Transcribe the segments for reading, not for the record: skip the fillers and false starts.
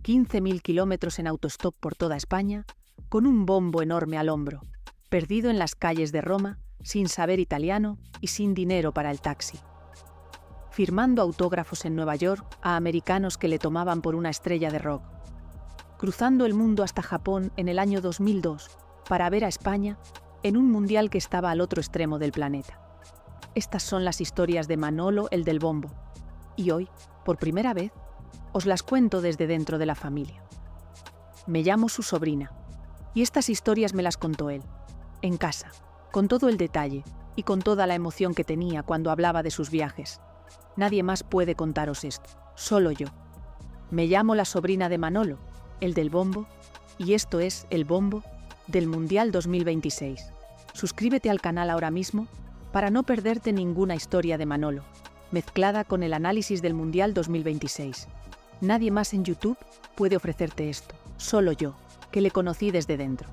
15.000 kilómetros en autostop por toda España, con un bombo enorme al hombro, perdido en las calles de Roma, sin saber italiano y sin dinero para el taxi. Firmando autógrafos en Nueva York a americanos que le tomaban por una estrella de rock. Cruzando el mundo hasta Japón en el año 2002 para ver a España en un mundial que estaba al otro extremo del planeta. Estas son las historias de Manolo, el del bombo. Y hoy, por primera vez, os las cuento desde dentro de la familia. Me llamo su sobrina, y estas historias me las contó él, en casa, con todo el detalle y con toda la emoción que tenía cuando hablaba de sus viajes. Nadie más puede contaros esto, solo yo. Me llamo la sobrina de Manolo, el del bombo, y esto es El Bombo del Mundial 2026. Suscríbete al canal ahora mismo para no perderte ninguna historia de Manolo, mezclada con el análisis del Mundial 2026. Nadie más en YouTube puede ofrecerte esto, solo yo, que le conocí desde dentro.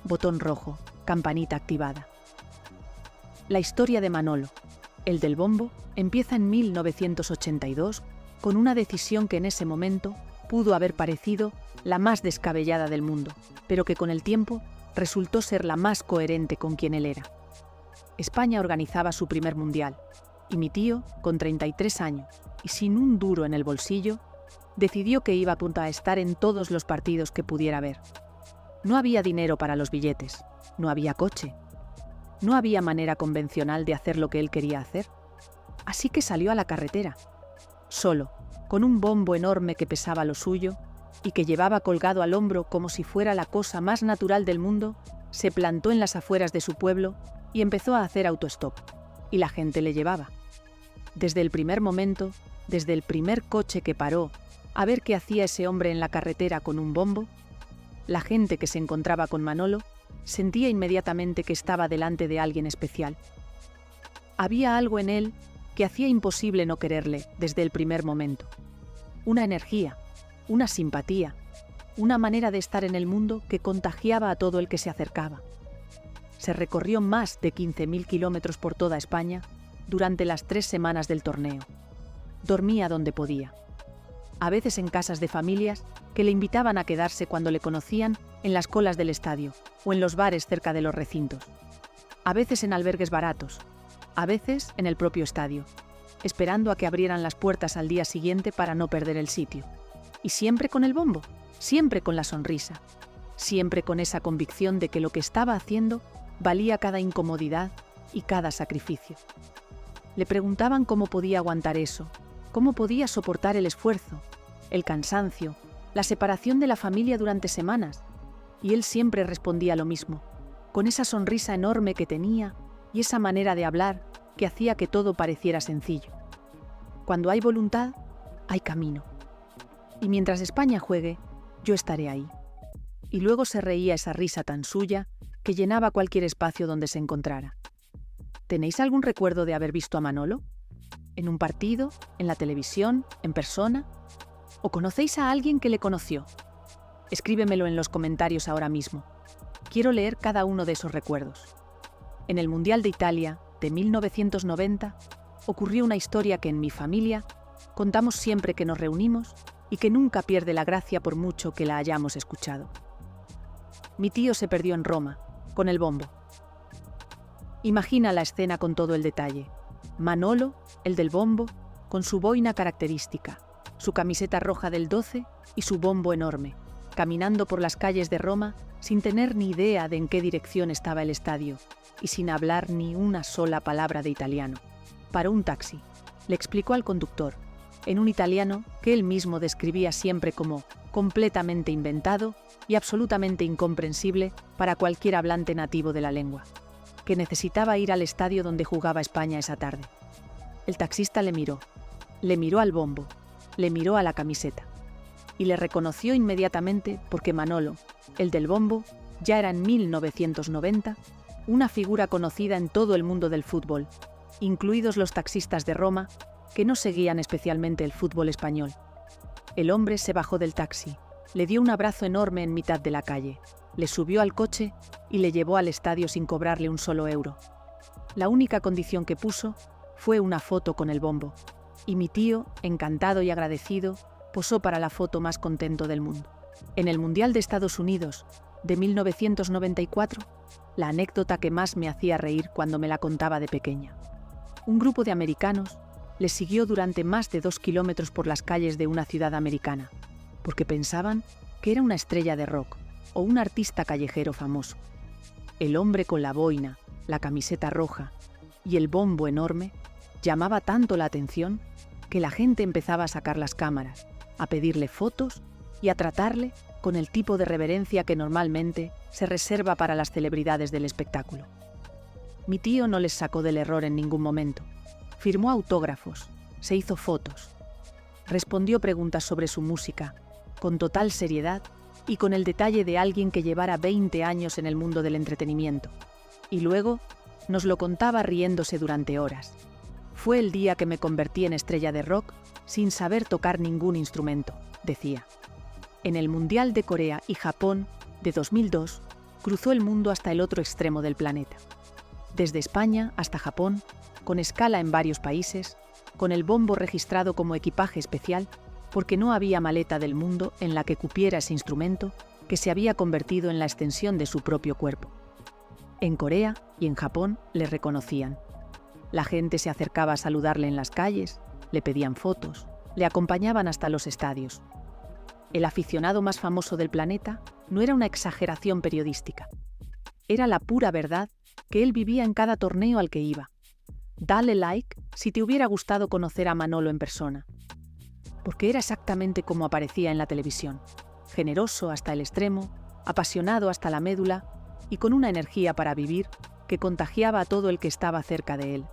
Botón rojo, campanita activada. La historia de Manolo, el del bombo, empieza en 1982 con una decisión que en ese momento pudo haber parecido la más descabellada del mundo, pero que con el tiempo resultó ser la más coherente con quien él era. España organizaba su primer mundial, y mi tío, con 33 años y sin un duro en el bolsillo, decidió que iba a estar en todos los partidos que pudiera ver. No había dinero para los billetes, no había coche, no había manera convencional de hacer lo que él quería hacer. Así que salió a la carretera, solo, con un bombo enorme que pesaba lo suyo y que llevaba colgado al hombro como si fuera la cosa más natural del mundo. Se plantó en las afueras de su pueblo y empezó a hacer autostop, y la gente le llevaba. Desde el primer momento, desde el primer coche que paró a ver qué hacía ese hombre en la carretera con un bombo, la gente que se encontraba con Manolo sentía inmediatamente que estaba delante de alguien especial. Había algo en él que hacía imposible no quererle desde el primer momento. Una energía, una simpatía, una manera de estar en el mundo que contagiaba a todo el que se acercaba. Se recorrió más de 15.000 kilómetros por toda España durante las 3 semanas del torneo. Dormía donde podía. A veces en casas de familias que le invitaban a quedarse cuando le conocían en las colas del estadio o en los bares cerca de los recintos. A veces en albergues baratos, a veces en el propio estadio, esperando a que abrieran las puertas al día siguiente para no perder el sitio. Y siempre con el bombo, siempre con la sonrisa, siempre con esa convicción de que lo que estaba haciendo valía cada incomodidad y cada sacrificio. Le preguntaban cómo podía aguantar eso, cómo podía soportar el esfuerzo, el cansancio, la separación de la familia durante semanas, y él siempre respondía lo mismo, con esa sonrisa enorme que tenía y esa manera de hablar que hacía que todo pareciera sencillo. Cuando hay voluntad, hay camino. Y mientras España juegue, yo estaré ahí. Y luego se reía esa risa tan suya que llenaba cualquier espacio donde se encontrara. ¿Tenéis algún recuerdo de haber visto a Manolo? ¿En un partido? ¿En la televisión? ¿En persona? ¿O conocéis a alguien que le conoció? Escríbemelo en los comentarios ahora mismo. Quiero leer cada uno de esos recuerdos. En el Mundial de Italia de 1990 ocurrió una historia que en mi familia contamos siempre que nos reunimos y que nunca pierde la gracia por mucho que la hayamos escuchado. Mi tío se perdió en Roma, con el bombo. Imagina la escena con todo el detalle. Manolo, el del bombo, con su boina característica, su camiseta roja del 12 y su bombo enorme, caminando por las calles de Roma sin tener ni idea de en qué dirección estaba el estadio y sin hablar ni una sola palabra de italiano. Paró un taxi, le explicó al conductor, en un italiano que él mismo describía siempre como completamente inventado y absolutamente incomprensible para cualquier hablante nativo de la lengua, que necesitaba ir al estadio donde jugaba España esa tarde. El taxista le miró al bombo, le miró a la camiseta, y le reconoció inmediatamente porque Manolo, el del bombo, ya era en 1990 una figura conocida en todo el mundo del fútbol, incluidos los taxistas de Roma, que no seguían especialmente el fútbol español. El hombre se bajó del taxi, le dio un abrazo enorme en mitad de la calle, le subió al coche y le llevó al estadio sin cobrarle un solo euro. La única condición que puso fue una foto con el bombo, y mi tío, encantado y agradecido, posó para la foto más contento del mundo. En el Mundial de Estados Unidos de 1994, la anécdota que más me hacía reír cuando me la contaba de pequeña. Un grupo de americanos le siguió durante más de 2 kilómetros por las calles de una ciudad americana, porque pensaban que era una estrella de rock o un artista callejero famoso. El hombre con la boina, la camiseta roja y el bombo enorme llamaba tanto la atención que la gente empezaba a sacar las cámaras, a pedirle fotos y a tratarle con el tipo de reverencia que normalmente se reserva para las celebridades del espectáculo. Mi tío no les sacó del error en ningún momento. Firmó autógrafos, se hizo fotos, respondió preguntas sobre su música, con total seriedad y con el detalle de alguien que llevara 20 años en el mundo del entretenimiento. Y luego nos lo contaba riéndose durante horas. Fue el día que me convertí en estrella de rock sin saber tocar ningún instrumento, decía. En el Mundial de Corea y Japón de 2002, cruzó el mundo hasta el otro extremo del planeta. Desde España hasta Japón, con escala en varios países, con el bombo registrado como equipaje especial, porque no había maleta del mundo en la que cupiera ese instrumento que se había convertido en la extensión de su propio cuerpo. En Corea y en Japón le reconocían. La gente se acercaba a saludarle en las calles, le pedían fotos, le acompañaban hasta los estadios. El aficionado más famoso del planeta no era una exageración periodística. Era la pura verdad que él vivía en cada torneo al que iba. Dale like si te hubiera gustado conocer a Manolo en persona. Porque era exactamente como aparecía en la televisión. Generoso hasta el extremo, apasionado hasta la médula y con una energía para vivir que contagiaba a todo el que estaba cerca de él.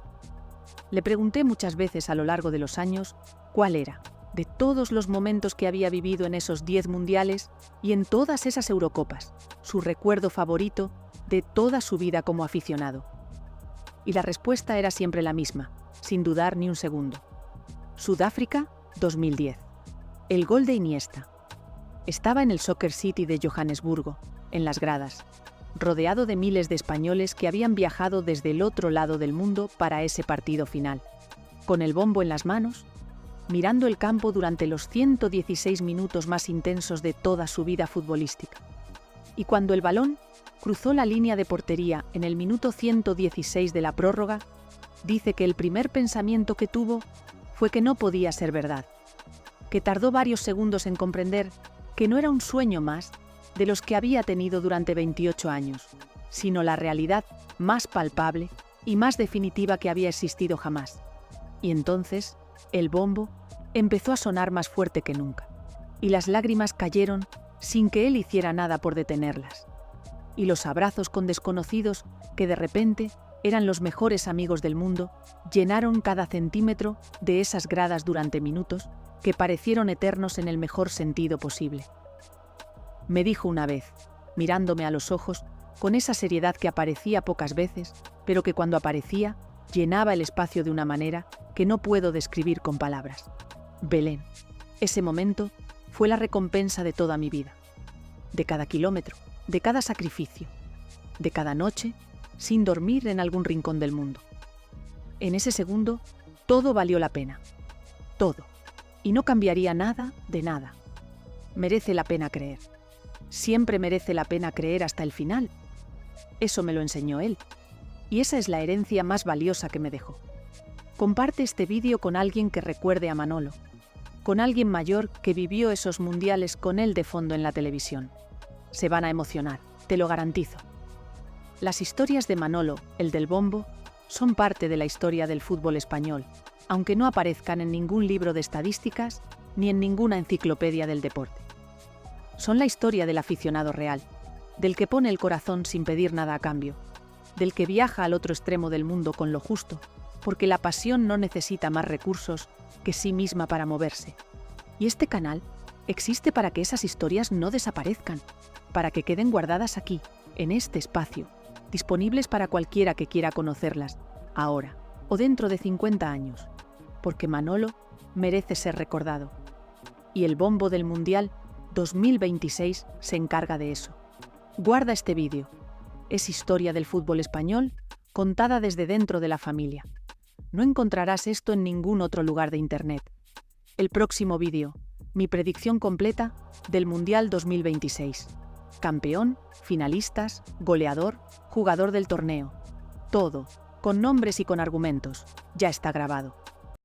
Le pregunté muchas veces a lo largo de los años cuál era, de todos los momentos que había vivido en esos 10 mundiales y en todas esas Eurocopas, su recuerdo favorito de toda su vida como aficionado. Y la respuesta era siempre la misma, sin dudar ni un segundo. Sudáfrica, 2010. El gol de Iniesta. Estaba en el Soccer City de Johannesburgo, en las gradas, rodeado de miles de españoles que habían viajado desde el otro lado del mundo para ese partido final, con el bombo en las manos, mirando el campo durante los 116 minutos más intensos de toda su vida futbolística. Y cuando el balón cruzó la línea de portería en el minuto 116 de la prórroga, dice que el primer pensamiento que tuvo fue que no podía ser verdad, que tardó varios segundos en comprender que no era un sueño más de los que había tenido durante 28 años, sino la realidad más palpable y más definitiva que había existido jamás. Y entonces, el bombo empezó a sonar más fuerte que nunca, y las lágrimas cayeron sin que él hiciera nada por detenerlas. Y los abrazos con desconocidos, que de repente eran los mejores amigos del mundo, llenaron cada centímetro de esas gradas durante minutos que parecieron eternos en el mejor sentido posible. Me dijo una vez, mirándome a los ojos, con esa seriedad que aparecía pocas veces, pero que cuando aparecía, llenaba el espacio de una manera que no puedo describir con palabras. Belén. Ese momento fue la recompensa de toda mi vida. De cada kilómetro, de cada sacrificio, de cada noche, sin dormir en algún rincón del mundo. En ese segundo, todo valió la pena. Todo. Y no cambiaría nada de nada. Merece la pena creer. Siempre merece la pena creer hasta el final. Eso me lo enseñó él. Y esa es la herencia más valiosa que me dejó. Comparte este vídeo con alguien que recuerde a Manolo, con alguien mayor que vivió esos mundiales con él de fondo en la televisión. Se van a emocionar, te lo garantizo. Las historias de Manolo, el del bombo, son parte de la historia del fútbol español, aunque no aparezcan en ningún libro de estadísticas ni en ninguna enciclopedia del deporte. Son la historia del aficionado real, del que pone el corazón sin pedir nada a cambio, del que viaja al otro extremo del mundo con lo justo, porque la pasión no necesita más recursos que sí misma para moverse. Y este canal existe para que esas historias no desaparezcan, para que queden guardadas aquí, en este espacio, disponibles para cualquiera que quiera conocerlas, ahora o dentro de 50 años, porque Manolo merece ser recordado. Y el bombo del Mundial 2026 se encarga de eso. Guarda este vídeo. Es historia del fútbol español contada desde dentro de la familia. No encontrarás esto en ningún otro lugar de internet. El próximo vídeo Mi predicción completa del Mundial 2026. Campeón, finalistas, goleador, jugador del torneo. Todo, con nombres y con argumentos. Ya está grabado.